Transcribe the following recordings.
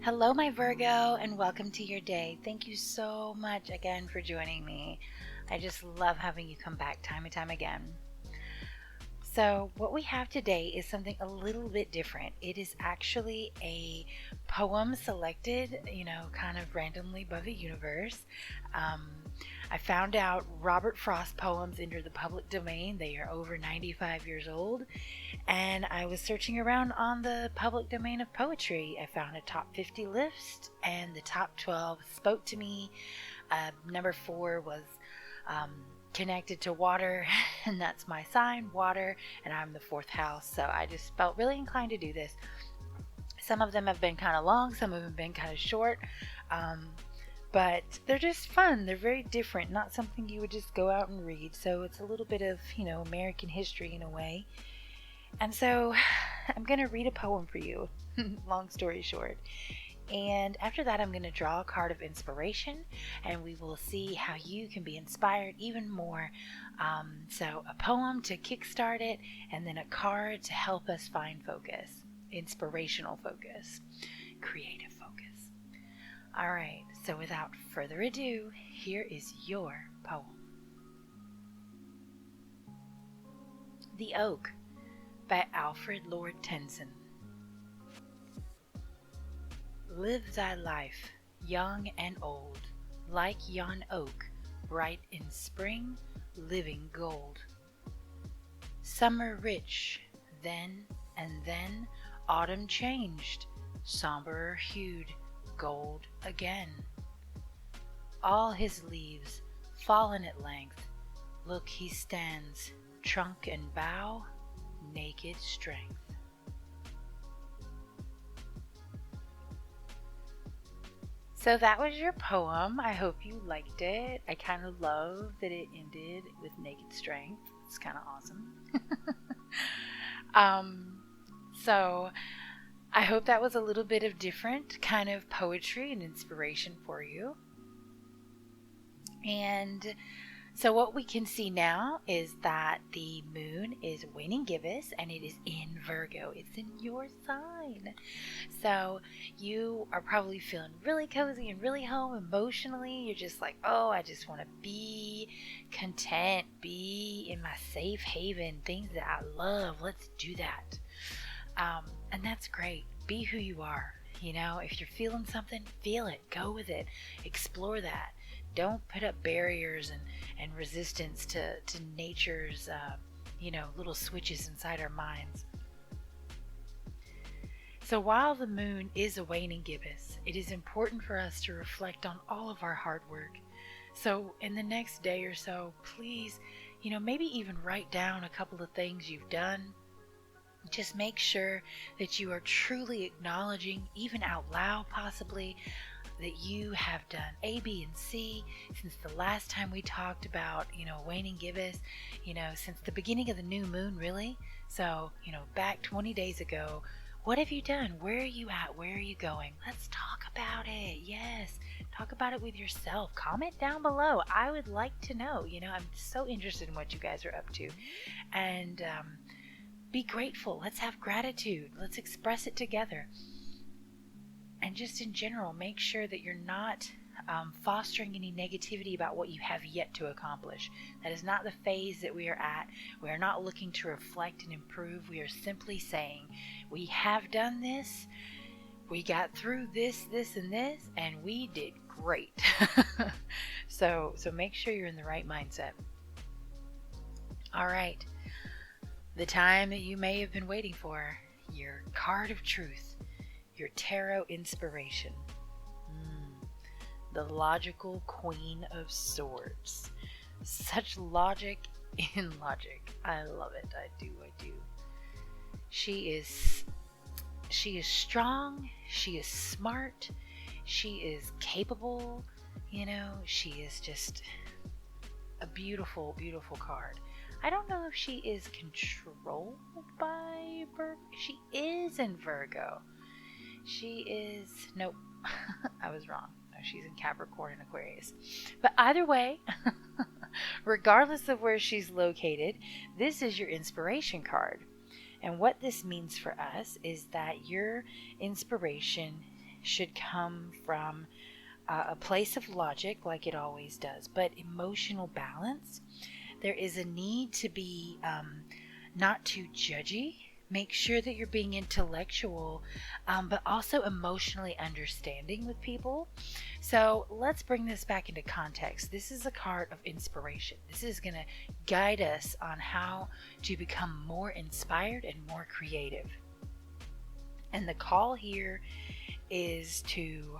Hello, my Virgo, and welcome to your day. Thank you so much again for joining me. I just love having you come back time and time again. So, what we have today is something a little bit different. It is actually a poem selected, kind of randomly by the universe. Um, I found out Robert Frost poems enter the public domain. They are over 95 years old. And I was searching around on the public domain of poetry. I found a top 50 list, and the top 12 spoke to me. Number 4 was connected to water, and that's my sign, water, and I'm the 4th house. So I just felt really inclined to do this. Some of them have been kind of long, some of them have been kind of short. But they're just fun. They're very different, not something you would just go out and read. So it's a little bit of, American history in a way. And so I'm going to read a poem for you, long story short. And after that, I'm going to draw a card of inspiration, and we will see how you can be inspired even more. So a poem to kickstart it, and then a card to help us find focus, inspirational focus, creative focus. All right, so without further ado, here is your poem. The Oak by Alfred Lord Tennyson. Live thy life, young and old, like yon oak, bright in spring, living gold. Summer rich, then, and then autumn changed, somberer hued, gold again. All his leaves fallen at length, look he stands, trunk and bough, naked strength. So that was your poem. I hope you liked it. I kind of love that it ended with naked strength. It's kind of awesome. So I hope that was a little bit of different kind of poetry and inspiration for you. And so what we can see now is that the moon is waning gibbous, and it is in Virgo. It's in your sign. So you are probably feeling really cozy and really home emotionally. You're just like, oh, I just want to be content, be in my safe haven, things that I love. Let's do that. And that's great. Be who you are. If you're feeling something, feel it. Go with it. Explore that. Don't put up barriers and resistance to nature's, little switches inside our minds. So while the moon is a waning gibbous, it is important for us to reflect on all of our hard work. So in the next day or so, please, maybe even write down a couple of things you've done. Just make sure that you are truly acknowledging, even out loud possibly, that you have done A, B, and C since the last time we talked about, waning gibbous, since the beginning of the new moon, really. So, back 20 days ago, what have you done? Where are you at? Where are you going? Let's talk about it. Yes. Talk about it with yourself. Comment down below. I would like to know. I'm so interested in what you guys are up to. And be grateful. Let's have gratitude. Let's express it together. And just in general, make sure that you're not fostering any negativity about what you have yet to accomplish. That is not the phase that we are at. We are not looking to reflect and improve. We are simply saying, we have done this, we got through this, and this, and we did great. So make sure you're in the right mindset. All right. The time that you may have been waiting for, your card of truth. Your tarot inspiration. The logical queen of swords. Such logic in logic. I love it. I do. She is strong. She is smart. She is capable. She is just a beautiful, beautiful card. I don't know if she is controlled by Virgo. She is in Virgo. She is, nope, I was wrong. No, she's in Capricorn and Aquarius. But either way, regardless of where she's located, this is your inspiration card. And what this means for us is that your inspiration should come from a place of logic, like it always does, but emotional balance. There is a need to be not too judgy. Make sure that you're being intellectual, but also emotionally understanding with people. So let's bring this back into context. This is a card of inspiration. This is going to guide us on how to become more inspired and more creative. And the call here is to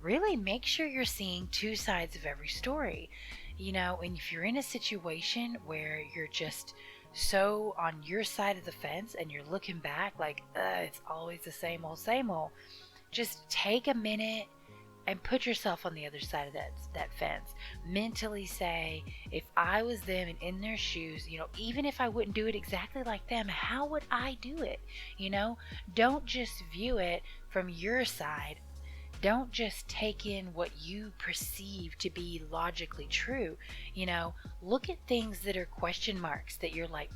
really make sure you're seeing two sides of every story. And if you're in a situation where you're just so on your side of the fence and you're looking back like, it's always the same old, just take a minute and put yourself on the other side of that fence. Mentally say, if I was them and in their shoes, even if I wouldn't do it exactly like them, how would I do it? Don't just view it from your side. Don't just take in what you perceive to be logically true. Look at things that are question marks that you're like,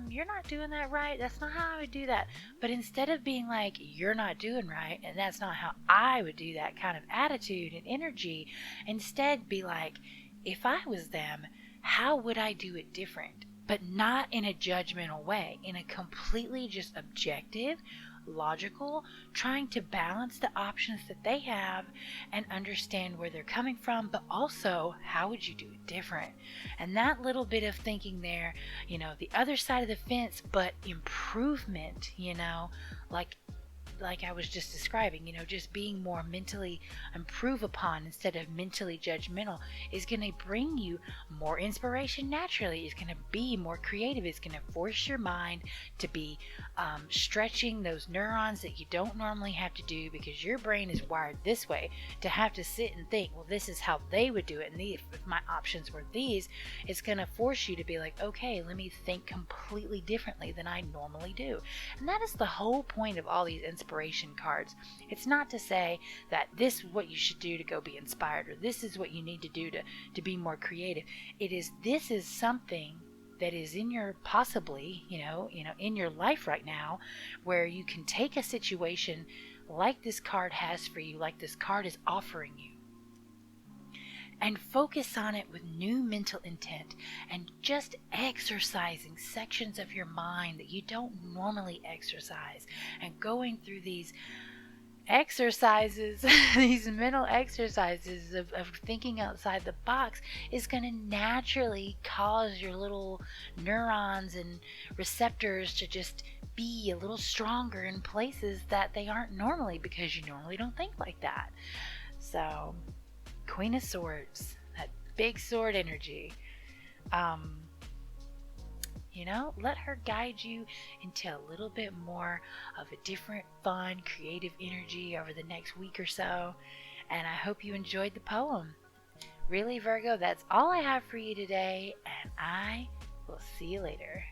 you're not doing that right. That's not how I would do that. But instead of being like, you're not doing right, and that's not how I would do that kind of attitude and energy, instead be like, if I was them, how would I do it different? But not in a judgmental way, in a completely just objective, logical, trying to balance the options that they have and understand where they're coming from, but also how would you do it different? And that little bit of thinking there, the other side of the fence, but improvement, like I was just describing, just being more mentally improve upon instead of mentally judgmental is going to bring you more inspiration naturally. It's going to be more creative. It's going to force your mind to be stretching those neurons that you don't normally have to do because your brain is wired this way to have to sit and think, well, this is how they would do it. And if my options were these, it's going to force you to be like, okay, let me think completely differently than I normally do. And that is the whole point of all these inspiration cards. It's not to say that this is what you should do to go be inspired, or this is what you need to do to be more creative. This is something that is in your possibly, in your life right now, where you can take a situation like this card has for you, like this card is offering you, and focus on it with new mental intent and just exercising sections of your mind that you don't normally exercise, and going through these exercises, these mental exercises of thinking outside the box is going to naturally cause your little neurons and receptors to just be a little stronger in places that they aren't normally, because you normally don't think like that. So, Queen of Swords, that big sword energy. Let her guide you into a little bit more of a different, fun, creative energy over the next week or so. And I hope you enjoyed the poem. Really, Virgo, that's all I have for you today, and I will see you later.